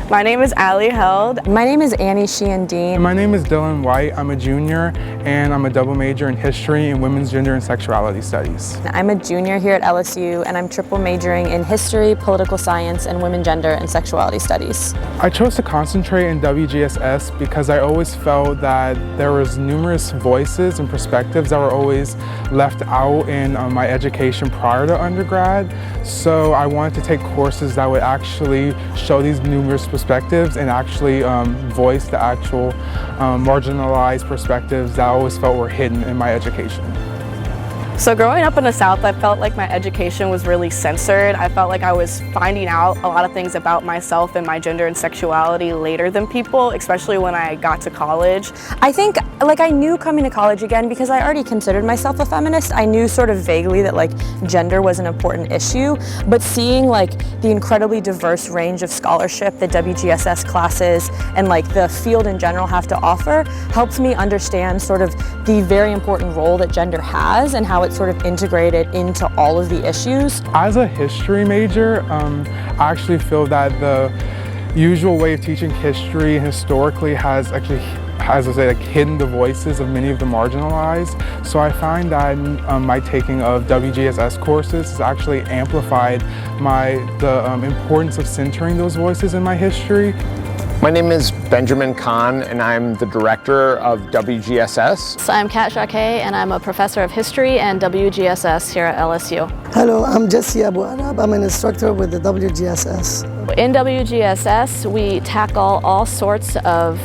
My name is Allie Held. My name is Annie Sheehan Dean. My name is Dylan White. I'm a junior and I'm a double major in history and women's gender and sexuality studies. I'm a junior here at LSU and I'm triple majoring in history, political science, and women, gender, and sexuality studies. I chose to concentrate in WGSS because I always felt that there was numerous voices and perspectives that were always left out in my education prior to undergrad. So I wanted to take courses that would actually show these numerous perspectives and actually voice the actual marginalized perspectives that I always felt were hidden in my education. So growing up in the South, I felt like my education was really censored. I felt like I was finding out a lot of things about myself and my gender and sexuality later than people, especially when I got to college. I think I knew coming to college again because I already considered myself a feminist. I knew sort of vaguely that gender was an important issue, but seeing the incredibly diverse range of scholarship that WGSS classes and the field in general have to offer helps me understand sort of the very important role that gender has and how it's sort of integrated into all of the issues. As a history major, I actually feel that the usual way of teaching history historically has actually, as I say, hidden the voices of many of the marginalized. So I find that my taking of WGSS courses has actually amplified the importance of centering those voices in my history. My name is Benjamin Kahn and I'm the director of WGSS. So I'm Kat Jacquet and I'm a professor of history and WGSS here at LSU. Hello, I'm Jesse Abu Arab. I'm an instructor with the WGSS. In WGSS, we tackle all sorts of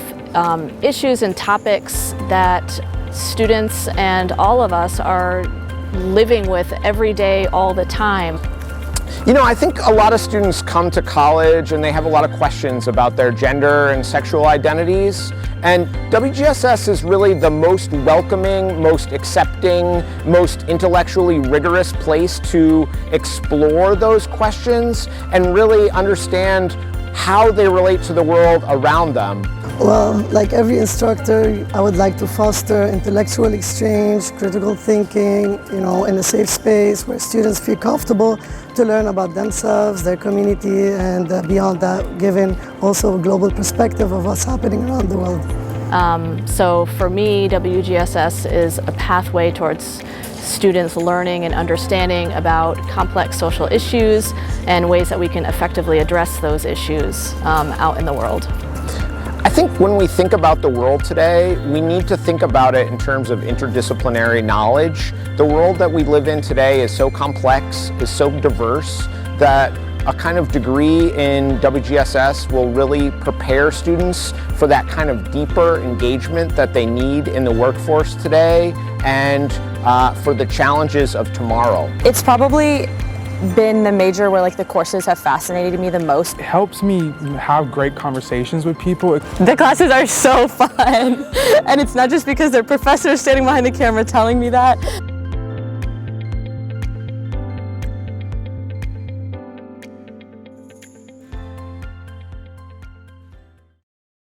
issues and topics that students and all of us are living with every day, all the time. You know, I think a lot of students come to college and they have a lot of questions about their gender and sexual identities. And WGSS is really the most welcoming, most accepting, most intellectually rigorous place to explore those questions and really understand how they relate to the world around them. Well, like every instructor, I would like to foster intellectual exchange, critical thinking, in a safe space where students feel comfortable to learn about themselves, their community, and beyond that, given also a global perspective of what's happening around the world. So for me, WGSS is a pathway towards students learning and understanding about complex social issues and ways that we can effectively address those issues out in the world. I think when we think about the world today, we need to think about it in terms of interdisciplinary knowledge. The world that we live in today is so complex, is so diverse, that a kind of degree in WGSS will really prepare students for that kind of deeper engagement that they need in the workforce today and for the challenges of tomorrow. It's probably been the major where the courses have fascinated me the most. It helps me have great conversations with people. The classes are so fun, and it's not just because their professor is standing behind the camera telling me that.